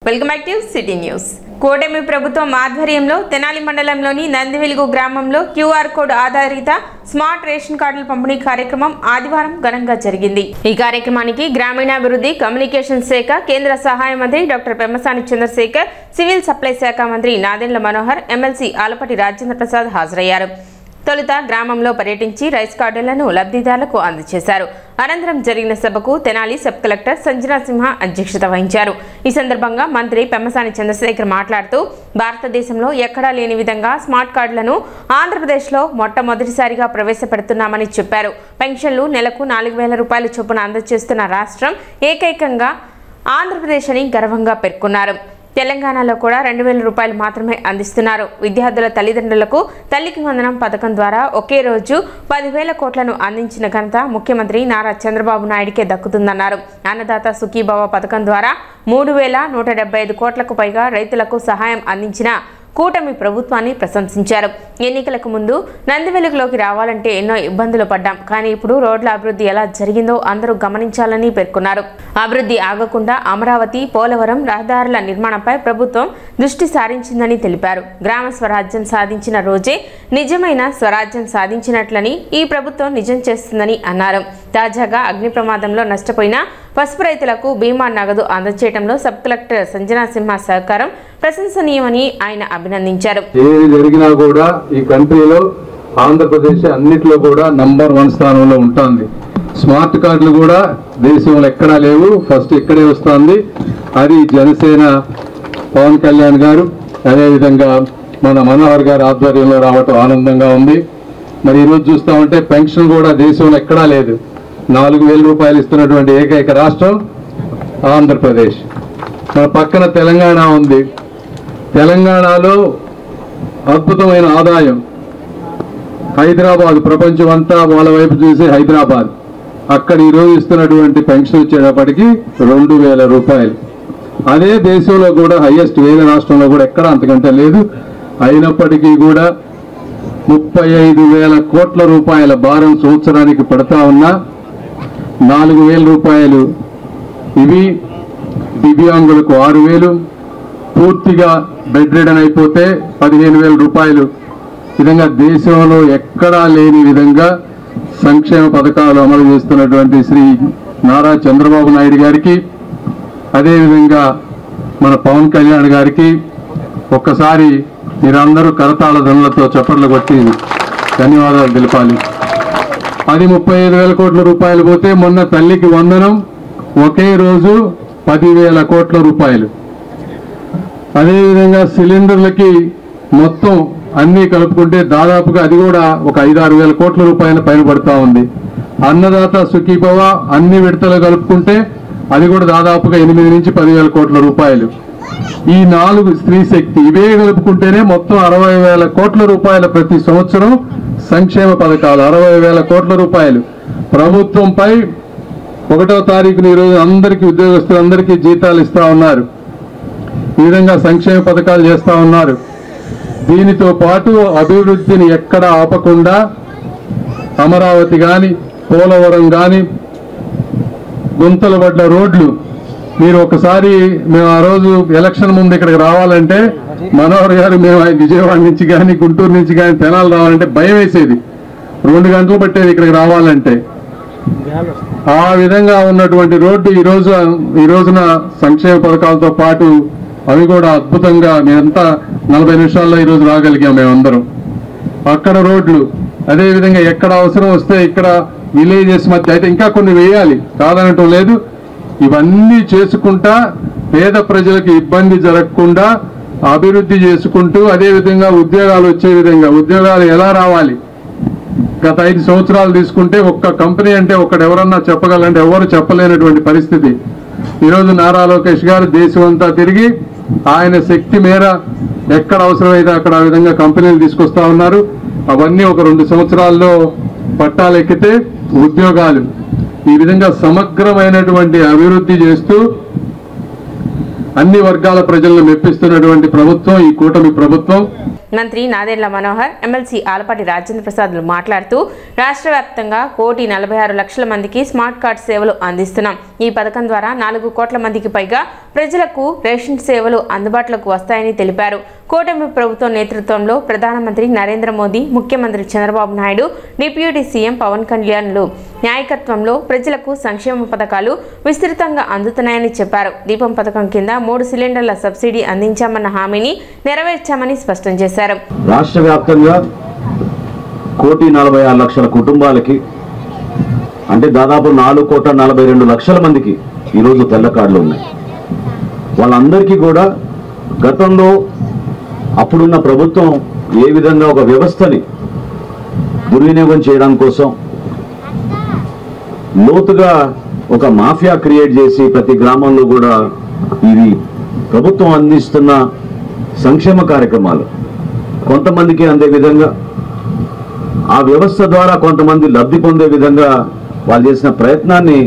Welcome back to city news. కూటమి ప్రభుత్వం ఆధ్వర్యంలో తెనాలి మండలంలోని నందివెలుగు గ్రామంలో క్యూఆర్ కోడ్ ఆధారిత స్మార్ట్ రేషన్ కార్డుల పంపిణీ కార్యక్రమం ఆదివారం ఘనంగా జరిగింది. ఈ కార్యక్రమానికి గ్రామీణాభివృద్ధి కమ్యూనికేషన్ శాఖ కేంద్ర సహాయ మంత్రి doctor Pemmasani Chandrashekar, civil supply శాఖ మంత్రి నాదెండ్ల మనోహర్, ఎమ్మెల్సీ ఆలపాటి రాజేంద్ర ప్రసాద్ హాజరయ్యారు. తొలుత గ్రామంలో పర్యటించి రైస్ కార్డులను లబ్ధిదారులకు అందజేశారు. అనంతరం జరిగిన సభకు తెనాలి సబ్ కలెక్టర్ సంజనా సింహ అధ్యక్షత వహించారు. ఈ సందర్భంగా మంత్రి పెమ్మసాని చంద్రశేఖర్ మాట్లాడుతూ భారతదేశంలో ఎక్కడా లేని విధంగా స్మార్ట్ కార్డులను ఆంధ్రప్రదేశ్లో మొట్టమొదటిసారిగా ప్రవేశపెడుతున్నామని చెప్పారు. పెన్షన్లు నెలకు 4,000 రూపాయల చొప్పున అందజేస్తున్న రాష్ట్రం ఏకైకంగా ఆంధ్రప్రదేశ్ అని గర్వంగా పేర్కొన్నారు. తెలంగాణలో కూడా 2,000 రూపాయలు మాత్రమే అందిస్తున్నారు. విద్యార్థుల తల్లిదండ్రులకు తల్లికి వందనం పథకం ద్వారా ఒకే రోజు 10,000 కోట్లను అందించిన ఘనత ముఖ్యమంత్రి నారా చంద్రబాబు నాయుడికే దక్కుతుందన్నారు. అన్నదాత సుఖీభవ పథకం ద్వారా 3,175 కోట్లకు పైగా రైతులకు సహాయం అందించిన కూటమి ప్రభుత్వాన్ని ప్రశంసించారు. ఎన్నికలకు ముందు నందివెలుగులోకి రావాలంటే ఎన్నో ఇబ్బందులు పడ్డాం, కానీ ఇప్పుడు రోడ్ల అభివృద్ధి ఎలా జరిగిందో అందరూ గమనించాలని పేర్కొన్నారు. అభివృద్ధి ఆగకుండా అమరావతి, పోలవరం రహదారుల నిర్మాణంపై ప్రభుత్వం దృష్టి సారించిందని తెలిపారు. గ్రామ స్వరాజ్యం సాధించిన రోజే నిజమైన స్వరాజ్యం సాధించినట్లని ఈ ప్రభుత్వం నిజం చేస్తుందని అన్నారు. తాజాగా అగ్ని ప్రమాదంలో నష్టపోయిన పసుపు రైతులకు బీమా నగదు అందజేయడంలో సబ్ కలెక్టర్ సంజనా సింహ సహకారం ప్రశంసనీయమని ఆయన అభినందించారు. ఏది జరిగినా కూడా ఈ కంట్రీలో ఆంధ్రప్రదేశ్ అన్నిట్లో కూడా నంబర్ 1 స్థానంలో ఉంటుంది. స్మార్ట్ కార్డులు కూడా దేశంలో ఎక్కడా లేవు, ఫస్ట్ ఇక్కడే వస్తుంది. అది జనసేన పవన్ కళ్యాణ్ గారు, అదేవిధంగా మన మనోహర్ గారు ఆధ్వర్యంలో రావటం ఆనందంగా ఉంది. మరి ఈరోజు చూస్తామంటే పెన్షన్ కూడా దేశంలో ఎక్కడా లేదు. 4,000 రూపాయలు ఇస్తున్నటువంటి ఏకైక రాష్ట్రం ఆంధ్రప్రదేశ్. మన పక్కన తెలంగాణ ఉంది. తెలంగాణలో అద్భుతమైన ఆదాయం. హైదరాబాద్, ప్రపంచం అంతా వాళ్ళ వైపు చూసి హైదరాబాద్. అక్కడ ఈరోజు ఇస్తున్నటువంటి పెన్షన్ వచ్చేటప్పటికి 2,000 రూపాయలు. అదే దేశంలో కూడా హైయెస్ట్, వేరే రాష్ట్రంలో కూడా ఎక్కడ అంతకంటే లేదు. అయినప్పటికీ కూడా 35,000 కోట్ల రూపాయల భారం సంవత్సరానికి పడతా ఉన్నా 4,000 రూపాయలు ఇవి, దివ్యాంగులకు 6,000, పూర్తిగా బెడ్ రిడన్ అయిపోతే 15,000 రూపాయలు. విధంగా దేశంలో ఎక్కడా లేని విధంగా సంక్షేమ పథకాలు అమలు చేస్తున్నటువంటి శ్రీ నారా చంద్రబాబు నాయుడు గారికి, అదేవిధంగా మన పవన్ కళ్యాణ్ గారికి ఒక్కసారి మీరందరూ కరతాళ ధ్వనులతో చప్పట్లు కొట్టి ధన్యవాదాలు తెలపాలి. అది 35,000 కోట్ల రూపాయలు పోతే మొన్న తల్లికి వందనం ఒకే రోజు 10,000 కోట్ల రూపాయలు. అదేవిధంగా సిలిండర్లకి మొత్తం అన్నీ కలుపుకుంటే దాదాపుగా అది కూడా ఒక 5-6 వేల కోట్ల రూపాయల పైన పడుతూ ఉంది. అన్నదాత సుఖీభవ అన్ని విడతలు కలుపుకుంటే అది కూడా దాదాపుగా 8 నుంచి 10,000 కోట్ల రూపాయలు. ఈ 4 స్త్రీ శక్తి ఇవే కలుపుకుంటేనే మొత్తం 60,000 కోట్ల రూపాయల ప్రతి సంవత్సరం సంక్షేమ పథకాలు. 60,000 కోట్ల రూపాయలు ప్రభుత్వంపై 1వ తారీఖున ఈరోజు అందరికీ ఉద్యోగస్తులందరికీ జీతాలు ఇస్తా ఉన్నారు. ఈ విధంగా సంక్షేమ పథకాలు చేస్తా ఉన్నారు. దీనితో పాటు అభివృద్ధిని ఎక్కడ ఆపకుండా అమరావతి కానీ, పోలవరం కానీ, గుంతలు పడ్డ రోడ్లు, మీరు ఒకసారి మేము ఆ రోజు ఎలక్షన్ ముందు ఇక్కడికి రావాలంటే మనోహర్ గారు మేము విజయవాడ నుంచి కానీ, గుంటూరు నుంచి కానీ తెనాలి రావాలంటే భయం వేసేది. 2 గంటలు పట్టేది ఇక్కడికి రావాలంటే. ఆ విధంగా ఉన్నటువంటి రోడ్డు ఈ రోజున సంక్షేమ పథకాలతో పాటు అవి కూడా అద్భుతంగా మేమంతా 40 నిమిషాల్లో ఈరోజు రాగలిగాం మేమందరం. అక్కడ రోడ్లు, అదేవిధంగా ఎక్కడ అవసరం వస్తే ఇక్కడ విలేజెస్ మధ్య అయితే ఇంకా కొన్ని వేయాలి, కాదనటం లేదు. ఇవన్నీ చేసుకుంటా పేద ప్రజలకు ఇబ్బంది జరగకుండా అభివృద్ధి చేసుకుంటూ, అదేవిధంగా ఉద్యోగాలు వచ్చే విధంగా, ఉద్యోగాలు ఎలా రావాలి. గత 5 సంవత్సరాలు తీసుకుంటే ఒక్క కంపెనీ అంటే ఎవరన్నా చెప్పగలంటే ఎవరు చెప్పలేనటువంటి పరిస్థితి. ఈరోజు నారా లోకేష్ గారు దేశం అంతా తిరిగి ఆయన శక్తి మేర ఎక్కడ అవసరమైతే అక్కడ ఆ విధంగా కంపెనీలు తీసుకొస్తా ఉన్నారు. అవన్నీ ఒక 2 సంవత్సరాల్లో పట్టాలెక్కితే ఉద్యోగాలు, ఈ విధంగా సమగ్రమైనటువంటి అభివృద్ధి చేస్తూ అన్ని వర్గాల ప్రజలను మెప్పిస్తున్నటువంటి ప్రభుత్వం ఈ కూటమి ప్రభుత్వం. మంత్రి నాదెండ్ల మనోహర్, ఎమ్మెల్సీ ఆలపాటి రాజేంద్ర ప్రసాద్లు మాట్లాడుతూ రాష్ట్ర వ్యాప్తంగా 1,46,00,000 మందికి స్మార్ట్ కార్డ్ సేవలు అందిస్తున్నాం. ఈ పథకం ద్వారా 4 కోట్ల మందికి పైగా ప్రజలకు రేషన్ సేవలు అందుబాటులోకి వస్తాయని తెలిపారు. కూటమి ప్రభుత్వం నేతృత్వంలో ప్రధానమంత్రి నరేంద్ర మోదీ, ముఖ్యమంత్రి చంద్రబాబు నాయుడు, డిప్యూటీ సీఎం పవన్ కళ్యాణ్లు నాయకత్వంలో ప్రజలకు సంక్షేమ పథకాలు విస్తృతంగా అందుతున్నాయని చెప్పారు. దీపం పథకం కింద 3 సిలిండర్ల సబ్సిడీ అందించామన్న హామీని నెరవేర్చామని స్పష్టం చేశారు. రాష్ట్ర వ్యాప్తంగా 1,46,00,000 కుటుంబాలకి అంటే దాదాపు 4,42,00,000 మందికి ఈరోజు తెల్ల కార్డులు ఉన్నాయి. వాళ్ళందరికీ కూడా గతంలో అప్పుడున్న ప్రభుత్వం ఏ విధంగా ఒక వ్యవస్థని దుర్వినియోగం చేయడం కోసం లోతుగా ఒక మాఫియా క్రియేట్ చేసి ప్రతి గ్రామంలో కూడా ఇది ప్రభుత్వం అందిస్తున్న సంక్షేమ కార్యక్రమాలు కొంతమందికి అందే విధంగా ఆ వ్యవస్థ ద్వారా కొంతమంది లబ్ధి పొందే విధంగా వాళ్ళు చేసిన ప్రయత్నాన్ని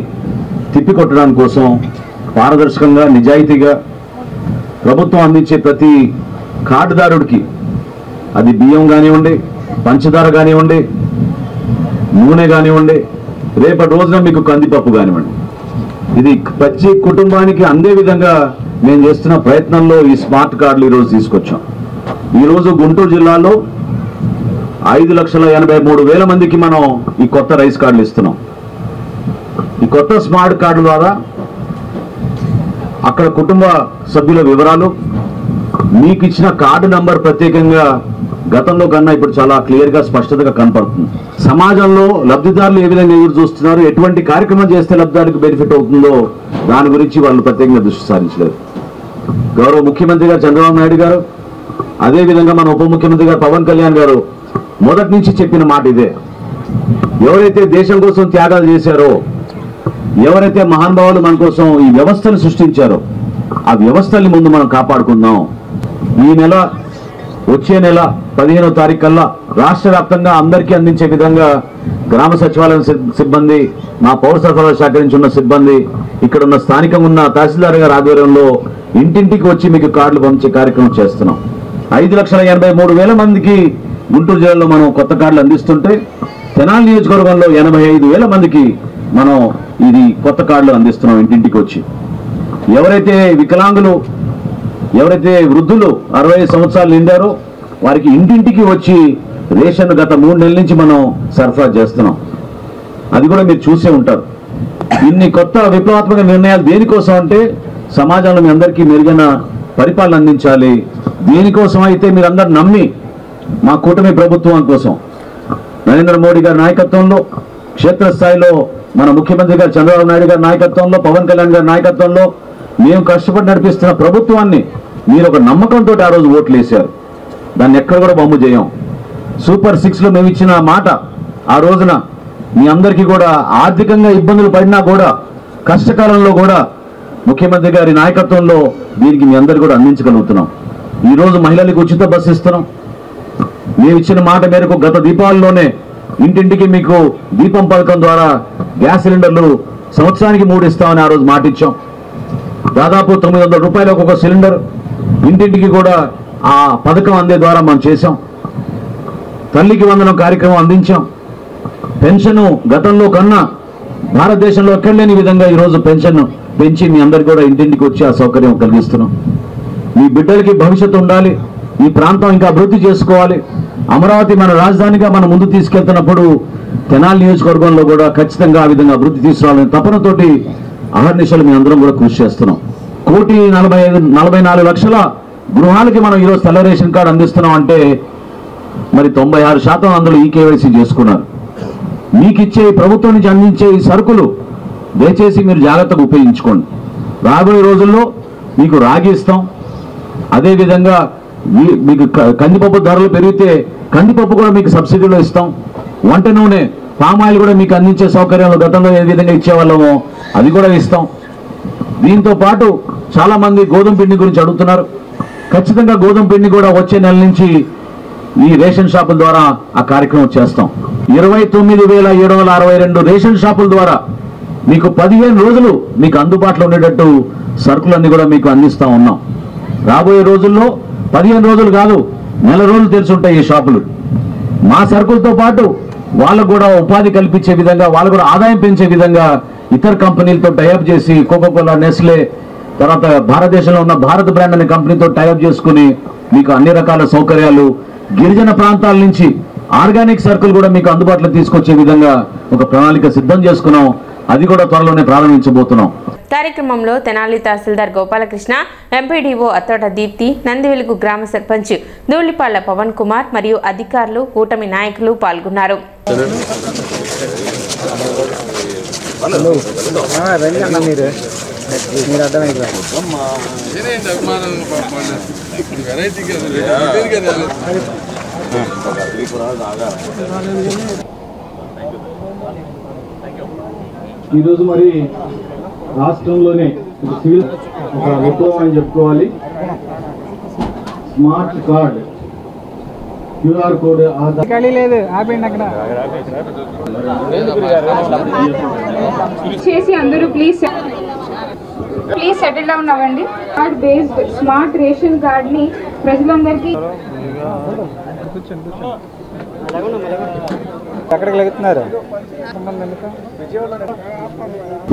తిప్పికొట్టడం కోసం పారదర్శకంగా నిజాయితీగా ప్రభుత్వం అందించే ప్రతి కార్డుదారుడికి అది బియ్యం కానివ్వండి, పంచదార కానివ్వండి, నూనె కానివ్వండి, రేపటి రోజున మీకు కందిపప్పు కానివ్వండి, ఇది ప్రతి కుటుంబానికి అందే విధంగా మేము చేస్తున్న ప్రయత్నంలో ఈ స్మార్ట్ కార్డులు ఈరోజు తీసుకొచ్చాం. ఈరోజు గుంటూరు జిల్లాలో 5,83,000 మందికి మనం ఈ కొత్త రైస్ కార్డులు ఇస్తున్నాం. ఈ కొత్త స్మార్ట్ కార్డు ద్వారా అక్కడ కుటుంబ సభ్యుల వివరాలు, మీకు ఇచ్చిన కార్డు నంబర్ ప్రత్యేకంగా గతంలో కన్నా ఇప్పుడు చాలా క్లియర్గా స్పష్టతగా కనపడుతుంది. సమాజంలో లబ్ధిదారులు ఏ విధంగా ఎదురు చూస్తున్నారు, ఎటువంటి కార్యక్రమం చేస్తే లబ్ధిదారులకు బెనిఫిట్ అవుతుందో దాని గురించి వాళ్ళు ప్రత్యేకంగా దృష్టి సారించలేదు. గౌరవ ముఖ్యమంత్రి గారు చంద్రబాబు నాయుడు గారు, అదేవిధంగా మన ఉప ముఖ్యమంత్రి గారు పవన్ కళ్యాణ్ గారు మొదటి నుంచి చెప్పిన మాట ఇదే. ఎవరైతే దేశం కోసం త్యాగాలు చేశారో, ఎవరైతే మహానుభావులు మన కోసం ఈ వ్యవస్థను సృష్టించారో ఆ వ్యవస్థల్ని ముందు మనం కాపాడుకుందాం. ఈ నెల వచ్చే నెల 15వ తారీఖు కల్లా రాష్ట్ర వ్యాప్తంగా అందరికీ అందించే విధంగా గ్రామ సచివాలయం సిబ్బంది, మా పౌర సరఫరాల శాఖ నుంచి ఉన్న సిబ్బంది, ఇక్కడ ఉన్న స్థానికంగా ఉన్న తహసీల్దార్ గారి ఆధ్వర్యంలో ఇంటింటికి వచ్చి మీకు కార్డులు పంపించే కార్యక్రమం చేస్తున్నాం. 5,83,000 మందికి గుంటూరు జిల్లాలో మనం కొత్త కార్డులు అందిస్తుంటే తెనాలి నియోజకవర్గంలో 85,000 మందికి మనం ఇది కొత్త కార్డులు అందిస్తున్నాం ఇంటింటికి వచ్చి. ఎవరైతే వికలాంగులు, ఎవరైతే వృద్ధులు 60 సంవత్సరాలు నిండారో వారికి ఇంటింటికి వచ్చి రేషన్ గత 3 నెలల నుంచి మనం సరఫరా చేస్తున్నాం. అది కూడా మీరు చూసే ఉంటారు. ఇన్ని కొత్త విప్లవాత్మక నిర్ణయాలు దేనికోసం అంటే సమాజంలో మీ అందరికీ మెరుగైన పరిపాలన అందించాలి. దేనికోసం అయితే మీరందరూ నమ్మి మా కూటమి ప్రభుత్వం కోసం నరేంద్ర మోడీ గారి నాయకత్వంలో క్షేత్రస్థాయిలో మన ముఖ్యమంత్రి గారు చంద్రబాబు నాయుడు గారి నాయకత్వంలో, పవన్ కళ్యాణ్ గారి నాయకత్వంలో మేము కష్టపడి నడిపిస్తున్న ప్రభుత్వాన్ని మీరు ఒక నమ్మకంతో ఆ రోజు ఓట్లు వేశారు. దాన్ని ఎక్కడ కూడా బొమ్మ చేయం. సూపర్ 6లో మేము ఇచ్చిన మాట ఆ రోజున మీ అందరికీ కూడా ఆర్థికంగా ఇబ్బందులు పడినా కూడా కష్టకాలంలో కూడా ముఖ్యమంత్రి గారి నాయకత్వంలో దీనికి మీ అందరికీ కూడా అందించగలుగుతున్నాం. ఈరోజు మహిళలకు ఉచిత బస్సు ఇస్తున్నాం. మేము ఇచ్చిన మాట మేరకు గత దీపావళిలోనే ఇంటింటికి మీకు దీపం పథకం ద్వారా గ్యాస్ సిలిండర్లు సంవత్సరానికి 3 ఇస్తామని ఆ రోజు మాట ఇచ్చాం. దాదాపు 900 రూపాయలు ఒక్కొక్క సిలిండర్ ఇంటింటికి కూడా ఆ పథకం అందే ద్వారా మనం చేశాం. తల్లికి వందనం కార్యక్రమం అందించాం. పెన్షన్ గతంలో కన్నా భారతదేశంలో ఎక్కడ లేని విధంగా ఈరోజు పెన్షన్ పెంచి మీ అందరికి కూడా ఇంటింటికి వచ్చి ఆ సౌకర్యం కలిగిస్తున్నాం. మీ బిడ్డలకి భవిష్యత్తు ఉండాలి, ఈ ప్రాంతం ఇంకా అభివృద్ధి చేసుకోవాలి, అమరావతి మన రాజధానిగా మనం ముందు తీసుకెళ్తున్నప్పుడు తెనాలి నియోజకవర్గంలో కూడా ఖచ్చితంగా ఆ విధంగా అభివృద్ధి తీసుకురావాలని తపనతోటి అహర్నిశలు మీ అందరం కూడా కృషి చేస్తున్నాం. 1,44,00,000 గృహాలకి మనం ఈరోజు తెల్ల రేషన్ కార్డు అందిస్తున్నాం అంటే మరి 96% అందులో ఈ కేవైసీ చేసుకున్నారు. మీకు ఇచ్చే ప్రభుత్వం నుంచి అందించే ఈ సరుకులు దయచేసి మీరు జాగ్రత్తగా ఉపయోగించుకోండి. రాబోయే రోజుల్లో మీకు రాగి ఇస్తాం. అదేవిధంగా మీకు కందిపప్పు ధరలు పెరిగితే కందిపప్పు కూడా మీకు సబ్సిడీలో ఇస్తాం. వంట నూనె, పామాయిల్ కూడా మీకు అందించే సౌకర్యాలు గతంలో ఏ విధంగా ఇచ్చేవాళ్ళమో అది కూడా ఇస్తాం. దీంతో పాటు చాలా మంది గోధుమ పిండి గురించి అడుగుతున్నారు. ఖచ్చితంగా గోధుమ పిండి కూడా వచ్చే నెల నుంచి ఈ రేషన్ షాపుల ద్వారా ఆ కార్యక్రమం చేస్తాం. 29,762 రేషన్ షాపుల ద్వారా మీకు 15 రోజులు మీకు అందుబాటులో ఉండేటట్టు సరుకులన్నీ కూడా మీకు అందిస్తా ఉన్నాం. రాబోయే రోజుల్లో 15 రోజులు కాదు, నెల రోజులు తెలుసుంటాయి ఈ షాపులు. మా సరుకులతో పాటు వాళ్ళకు కూడా ఉపాధి కల్పించే విధంగా, వాళ్ళు కూడా ఆదాయం పెంచే విధంగా ఇతర కంపెనీలతో టైఅప్ చేసి కోకోకోలా, నెస్లే, తర్వాత భారతదేశంలో ఉన్న భారత్ బ్రాండ్ అనే కంపెనీతో టైఅప్ చేసుకుని మీకు అన్ని రకాల సౌకర్యాలు, గిరిజన ప్రాంతాల నుంచి ఆర్గానిక్ సరుకులు కూడా మీకు అందుబాటులో తీసుకొచ్చే విధంగా ఒక ప్రణాళిక సిద్ధం చేసుకున్నాం. అది కూడా త్వరలోనే ప్రారంభించబోతున్నాం. కార్యక్రమంలో తెనాలి తహసీల్దార్ గోపాలకృష్ణ, ఎంపీడీఓ అత్తోట దీప్తి, నందివెలుగు గ్రామ సర్పంచ్ ధూళిపాళ్ల పవన్ కుమార్ మరియు అధికారులు, కూటమి నాయకులు పాల్గొన్నారు. ఈరోజు మరి రాష్ట్రంలోనే సివిల్ ఒక విప్లవం అని చెప్పుకోవాలి. స్మార్ట్ కార్డ్, క్యూఆర్ కోడ్ చేసి అందరూ ప్లీజ్ సెటిల్ డౌన్ అవ్వండి. Card based smart ration card ని ప్రజలందరికీ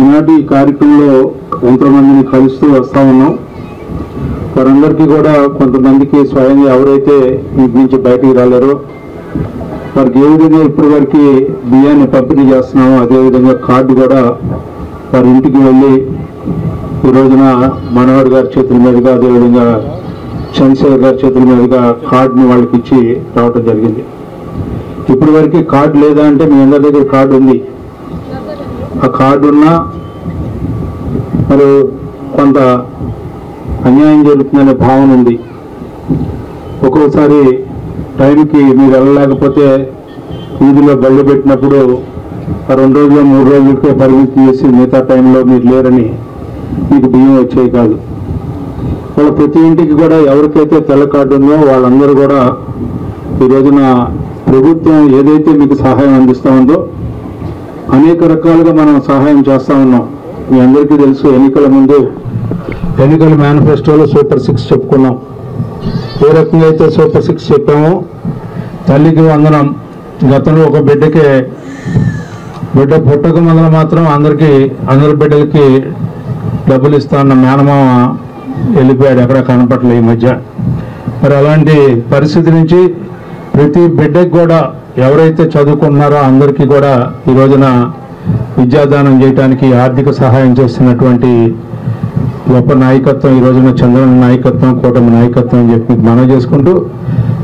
ఈనాటి కార్యక్రమంలో ఎంతోమందిని కలుస్తూ వస్తా ఉన్నాం. వారందరికీ కూడా కొంతమందికి స్వయంగా ఎవరైతే ఇంటి నుంచి బయటికి రాలేరో వారికి ఏ విధంగా ఇప్పటి వరకు బియ్యాన్ని పంపిణీ చేస్తున్నామో అదేవిధంగా కార్డు కూడా వారి ఇంటికి వెళ్ళి ఈ రోజున మనోహర్ గారి చేతుల మీదుగా, అదేవిధంగా చంద్రశేఖర్ గారి చేతుల మీదుగా కార్డుని వాళ్ళకి ఇచ్చి రావటం జరిగింది. ఇప్పటి వరకు కార్డు లేదా అంటే మీ అందరి దగ్గర కార్డు ఉంది. ఆ కార్డు ఉన్నా మరి కొంత అన్యాయం జరుగుతుందనే భావన ఉంది. ఒక్కోసారి టైంకి మీరు వెళ్ళలేకపోతే వీధిలో బళ్ళు పెట్టినప్పుడు 2 రోజులు 3 రోజులకే పరిమితి చేసి మిగతా టైంలో మీరు లేరని మీకు బియ్యం వచ్చేవి కాదు. వాళ్ళ ప్రతి ఇంటికి కూడా ఎవరికైతే తెల్ల కార్డు ఉందో వాళ్ళందరూ కూడా ఈ రోజున ప్రభుత్వం ఏదైతే మీకు సహాయం అందిస్తూ ఉందో అనేక రకాలుగా మనం సహాయం చేస్తూ ఉన్నాం. మీ అందరికీ తెలుసు, ఎన్నికల ముందు ఎన్నికల మేనిఫెస్టోలో సూపర్ 6 చెప్పుకున్నాం. ఏ రకంగా అయితే సూపర్ 6 చెప్పామో, తల్లికి వందనం, గతంలో ఒక బిడ్డ పుట్టక మొదలు మాత్రం అందరి బిడ్డలకి డబ్బులు ఇస్తా ఉన్న మేనమామ వెళ్ళిపోయాడు, ఎక్కడ కనపట్లే ఈ మధ్య. మరి అలాంటి పరిస్థితి నుంచి ప్రతి బిడ్డకి కూడా ఎవరైతే చదువుకుంటున్నారో అందరికీ కూడా ఈ రోజున విద్యాదానం చేయడానికి ఆర్థిక సహాయం చేస్తున్నటువంటి గొప్ప నాయకత్వం ఈ రోజున చంద్రబాబు నాయకత్వం, కూటమి నాయకత్వం అని చెప్పి మనం చేసుకుంటూ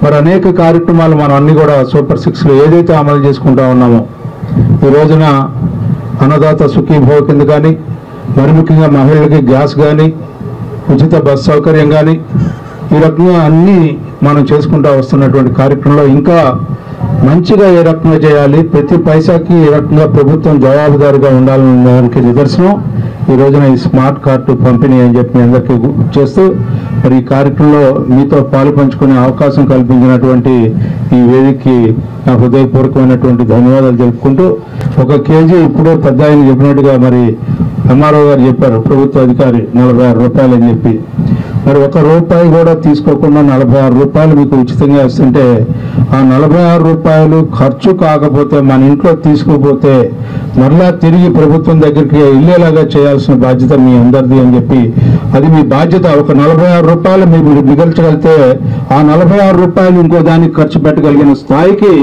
మరి అనేక కార్యక్రమాలు మనం అన్ని కూడా సూపర్ 6లో ఏదైతే అమలు చేసుకుంటా ఉన్నామో ఈ రోజున అన్నదాత సుఖీభవ కింద కానీ, మరి ముఖ్యంగా మహిళలకి గ్యాస్ కానీ, ఉచిత బస్ సౌకర్యం కానీ, ఈ రకంగా అన్నీ మనం చేసుకుంటూ వస్తున్నటువంటి కార్యక్రమంలో ఇంకా మంచిగా ఏ రకంగా చేయాలి, ప్రతి పైసాకి ఏ రకంగా ప్రభుత్వం జవాబుదారీగా ఉండాలనే దానికి నిదర్శనం ఈ రోజున ఈ స్మార్ట్ కార్డు పంపిణీ అని చెప్పి మీ అందరికీ గుర్తు చేస్తూ మరి ఈ కార్యక్రమంలో మీతో పాలు పంచుకునే అవకాశం కల్పించినటువంటి ఈ వేదికకి నా హృదయపూర్వకమైనటువంటి ధన్యవాదాలు తెలుపుకుంటూ, 1 కేజీ ఇప్పుడే పెద్ద ఆయన చెప్పినట్టుగా మరి ఎంఆర్ఓ గారు చెప్పారు, ప్రభుత్వ అధికారి 46 రూపాయలు అని చెప్పి. మరి 1 రూపాయి కూడా తీసుకోకుండా 46 రూపాయలు మీకు ఉచితంగా ఇస్తుంటే ఆ 46 రూపాయలు ఖర్చు కాకపోతే మన ఇంట్లో తీసుకోపోతే మరలా తిరిగి ప్రభుత్వం దగ్గరికి వెళ్ళేలాగా చేయాల్సిన బాధ్యత మీ అందరిది అని చెప్పి, అది మీ బాధ్యత. ఒక 46 రూపాయలు మీరు మిగల్చగలిగితే ఆ 46 రూపాయలు ఇంకో దానికి ఖర్చు పెట్టగలిగిన స్థాయికి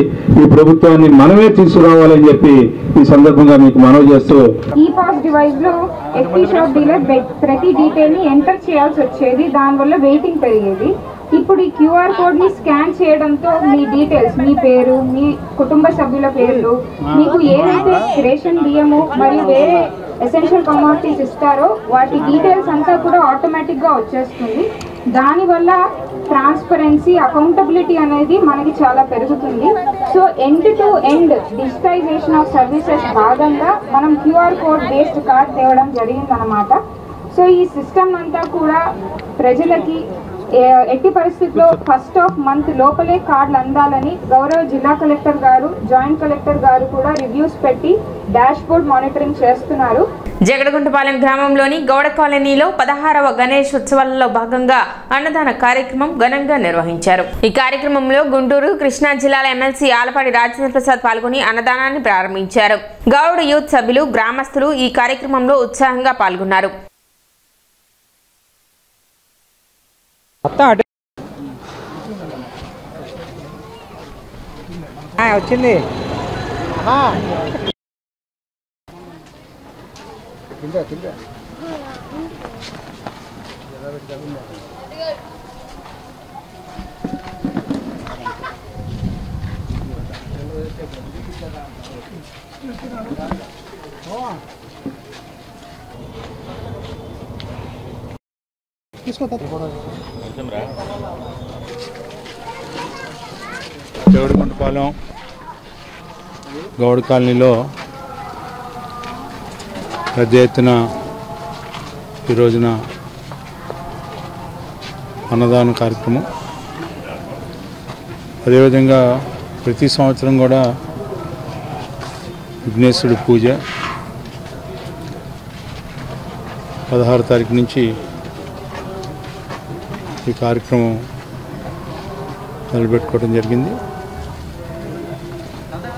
ఈ ప్రభుత్వాన్ని మనమే తీసుకురావాలని చెప్పి ఈ సందర్భంగా మీకు మనవి చేస్తూ, ఈ పాస్ డివైస్ లో ఎఫ్టీ షాప్ డీలర్ ప్రతి డీటెయిల్ ని ఎంటర్ చేయాల్సి వచ్చేది, దానివల్ల వెయిటింగ్ పెరిగేది. ఇప్పుడు ఈ క్యూఆర్ కోడ్ ని స్కాన్ చేయడంతో మీ డీటెయిల్స్, మీ పేరు, మీ కుటుంబ సభ్యుల పేర్లు, మీకు ఏదైతే రేషన్ బియ్యము మరియు వేరే ఎసెన్షియల్ కమోడిటీస్ ఇస్తారో వాటి డీటెయిల్స్ అంతా కూడా ఆటోమేటిక్ గా వచ్చేస్తుంది. దానివల్ల ట్రాన్స్పరెన్సీ, అకౌంటబిలిటీ అనేది మనకి చాలా పెరుగుతుంది. So end to end digitization of services భాగంగా మనం క్యూఆర్ కోడ్ బేస్డ్ కార్డ్ తేవడం జరిగిందన్నమాట. సో ఈ సిస్టమ్ అంతా కూడా ప్రజలకి ఎట్టి పరిస్థితుల్లో ఫస్ట్ ఆఫ్ మంత్ లోపలే కార్డులు అందాలని గౌరవ జిల్లా కలెక్టర్ గారు, జాయింట్ కలెక్టర్ గారు కూడా రివ్యూస్ పెట్టి డాష్ బోర్డ్ మానిటరింగ్ చేస్తున్నారు. జగడగుంటపాలెం గ్రామంలోని గౌడ కాలనీలో 16వ గణేష్ ఉత్సవాలలో భాగంగా అన్నదాన కార్యక్రమం ఘనంగా నిర్వహించారు. ఈ కార్యక్రమంలో గుంటూరు, కృష్ణా జిల్లాల ఎమ్మెల్సీ ఆలపాటి రాజేంద్ర ప్రసాద్ పాల్గొని అన్నదానాన్ని ప్రారంభించారు. గౌడ యూత్ సభ్యులు, గ్రామస్తులు ఈ కార్యక్రమంలో ఉత్సాహంగా పాల్గొన్నారు. వచ్చింది జగడగుంటపాలెం గౌడ కాలనీలో పెద్ద ఎత్తున ఈ రోజున అన్నదాన కార్యక్రమం. అదేవిధంగా ప్రతి సంవత్సరం కూడా విఘ్నేశ్వరుడి పూజ 16వ తారీఖు నుంచి ఈ కార్యక్రమం మొదలుపెట్టుకోవడం జరిగింది.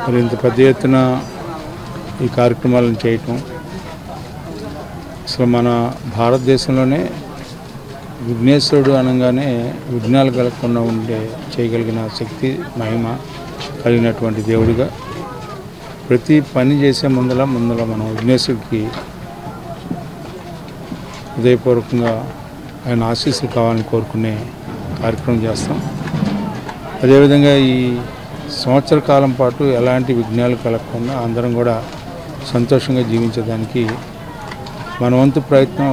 మరి ఇంత పెద్ద ఎత్తున ఈ కార్యక్రమాలను చేయటం అసలు మన భారతదేశంలోనే విఘ్నేశ్వరుడు అనగానే విఘ్నాలు కలగకుండా చేయగలిగిన శక్తి, మహిమ కలిగినటువంటి దేవుడిగా ప్రతి పని చేసే ముందల మనం విఘ్నేశ్వరుడికి హృదయపూర్వకంగా ఆయన ఆశీస్సులు కావాలని కోరుకునే కార్యక్రమం చేస్తాం. అదేవిధంగా ఈ సంవత్సర కాలం పాటు ఎలాంటి విఘ్నాలు కలగకుండా అందరం కూడా సంతోషంగా జీవించడానికి మన వంతు ప్రయత్నం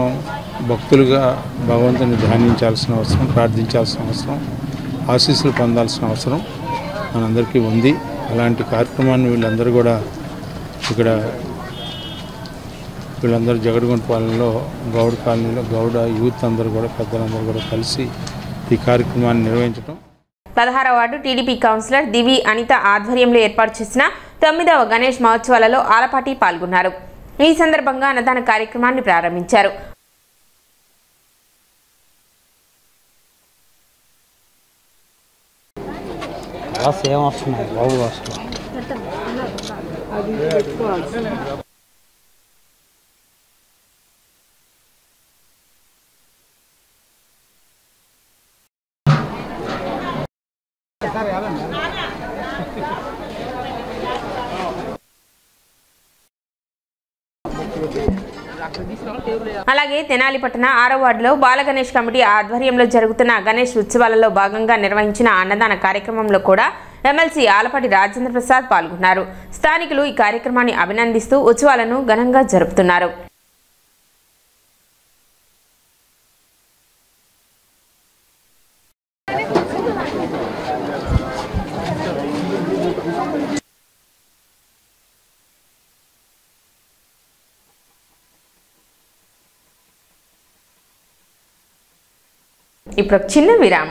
భక్తులుగా భగవంతుని ధ్యానించాల్సిన అవసరం, ప్రార్థించాల్సిన అవసరం, ఆశీస్సులు పొందాల్సిన అవసరం మనందరికీ ఉంది. అలాంటి కార్యక్రమాన్ని వీళ్ళందరూ కూడా వీళ్ళందరూ జగడగుంటపాలెంలో గౌడ కాలనీలో గౌడ యూత్ అందరూ కూడా పెద్దలందరూ కూడా కలిసి ఈ కార్యక్రమాన్ని నిర్వహించడం. 16వ వార్డు టీడీపీ కౌన్సిలర్ దివి అనిత ఆధ్వర్యంలో ఏర్పాటు చేసిన 9వ గణేష్ మహోత్సవాలలో ఆలపాటి పాల్గొన్నారు. ఈ సందర్భంగా అన్నదాన కార్యక్రమాన్ని ప్రారంభించారు. అలాగే తెనాలి పట్టణ 6వ వార్డులో బాల గణేష్ కమిటీ ఆధ్వర్యంలో జరుగుతున్న గణేష్ ఉత్సవాలలో భాగంగా నిర్వహించిన అన్నదాన కార్యక్రమంలో కూడా ఎమ్మెల్సీ ఆలపాటి రాజేంద్ర ప్రసాద్ పాల్గొన్నారు. స్థానికులు ఈ కార్యక్రమాన్ని అభినందిస్తూ ఉత్సవాలను ఘనంగా జరుపుతున్నారు. ఇప్పుడు చిన్న విరామం.